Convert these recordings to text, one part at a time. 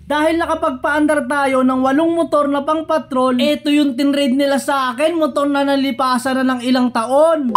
Dahil nakapagpaandar tayo ng 8 motor na pang patrol, ito yung tinrade nila sa akin, motor na nalipasan na ng ilang taon.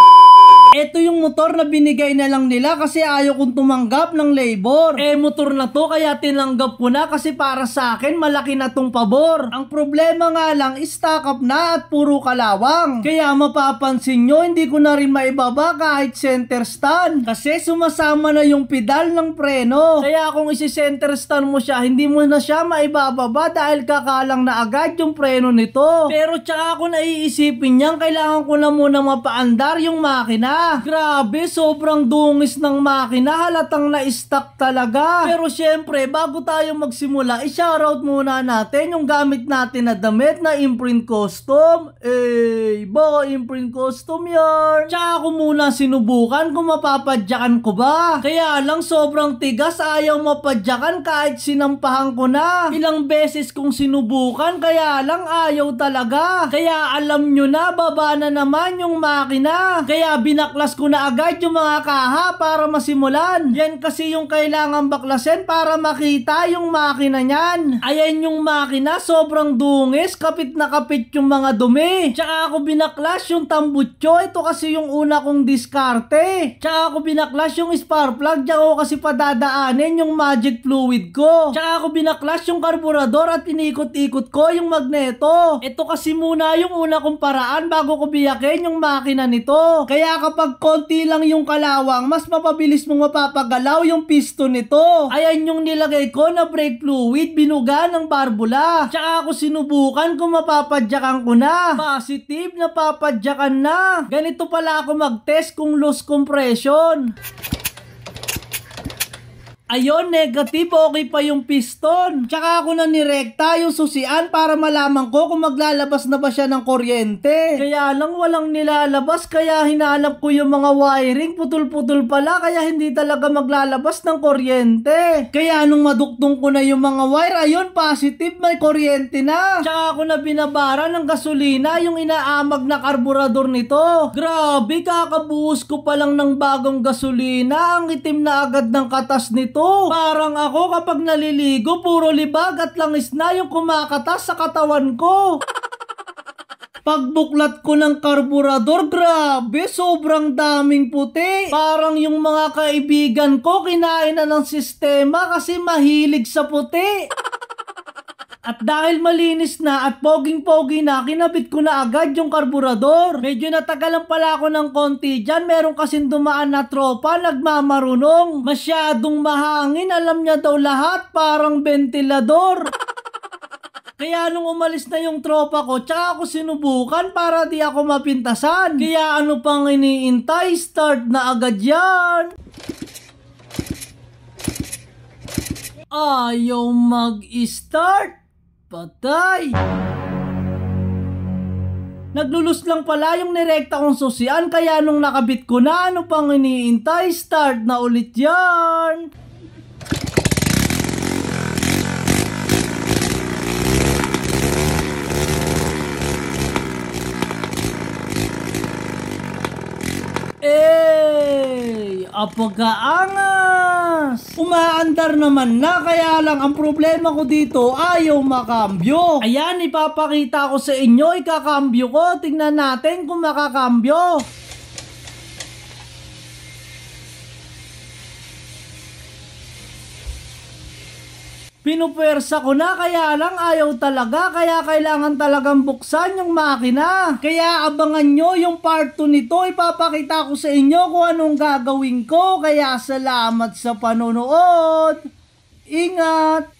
Ito yung motor na binigay na lang nila kasi ayaw kong tumanggap ng labor. Motor na to kaya tinanggap ko na kasi para sa akin malaki na tong pabor. Ang problema nga lang, stock up na at puro kalawang. Kaya mapapansin nyo, hindi ko na rin maibaba kahit center stand. Kasi sumasama na yung pedal ng preno. Kaya kung isi-center stand mo siya, hindi mo na siya maibababa dahil kakalang na agad yung preno nito. Pero tsaka ako naiisipin niyan, kailangan ko na muna mapaandar yung makina. Grabe, sobrang dungis ng makina, halatang na-stock talaga. Pero syempre, bago tayo magsimula, i-shoutout muna natin yung gamit natin na damit na imprint custom. Baka imprint custom yan. Tsaka ako muna sinubukan kung mapapadyakan ko ba. Kaya lang sobrang tigas, ayaw mapadyakan kahit sinampahan ko na. Ilang beses kong sinubukan, kaya lang ayaw talaga. Kaya alam nyo na, baba na naman yung makina. Kaya binaklas ko na agad yung mga kaha para masimulan. Yan kasi yung kailangan baklasin para makita yung makina nyan. Ayan yung makina, sobrang dungis, kapit na kapit yung mga dumi. Tsaka ako binaklas yung tambutso, ito kasi yung una kong diskarte. Tsaka ako binaklas yung spark plug, tsaka ako kasi padadaanin yung magic fluid ko. Tsaka ako binaklas yung karburador at inikot-ikot ko yung magneto. Ito kasi muna yung una kong paraan bago ko biyakin yung makina nito. Kaya kapag konti lang yung kalawang, mas mapabilis mong mapapagalaw yung piston nito. Ayan yung nilagay ko na brake fluid, binuga ng barbula. Tsaka ako sinubukan kung mapapadyakan ko na. Positive, napapadyakan na. Ganito pala ako mag-test kung loose compression. Ayun, negative, okay pa yung piston. Tsaka ako na nirekta yung susian para malaman ko kung maglalabas na ba siya ng kuryente. Kaya lang walang nilalabas, kaya hinanap ko yung mga wiring, putol-putol pala, kaya hindi talaga maglalabas ng kuryente. Kaya nung maduktong ko na yung mga wire, ayun, positive, may kuryente na. Tsaka ako na binabara ng gasolina yung inaamag na karburador nito. Grabe, kakabuhos ko pa lang ng bagong gasolina, ang itim na agad ng katas nito. Parang ako kapag naliligo, puro libag at langis na yung kumakatas sa katawan ko. Pagbuklat ko ng karburador, grabe, sobrang daming puti. Parang yung mga kaibigan ko kinain na ng sistema kasi mahilig sa puti. At dahil malinis na at poging-pogi na, kinabit ko na agad yung karburador. Medyo natagalan pala ako ng konti dyan. Meron kasing dumaan na tropa, nagmamarunong. Masyadong mahangin, alam niya daw lahat, parang ventilador. Kaya nung umalis na yung tropa ko, tsaka ako sinubukan para di ako mapintasan. Kaya ano pang iniintay, start na agad yan. Ayaw mag-start. Patay! Naglulus lang pala yung nirekta kong susian, kaya nung nakabit ko na, ano pang iniintay, start na ulit yan! Apagaangas! Umaandar naman na, kaya lang ang problema ko dito, ayaw makambyo. Ayan, ipapakita ko sa inyo, ikakambyo ko. Tingnan natin kung makakambyo. Pinupersa ko na, kaya lang ayaw talaga, kaya kailangan talagang buksan yung makina. Kaya abangan nyo yung part 2 nito, ipapakita ko sa inyo kung anong gagawin ko. Kaya salamat sa panonood. Ingat!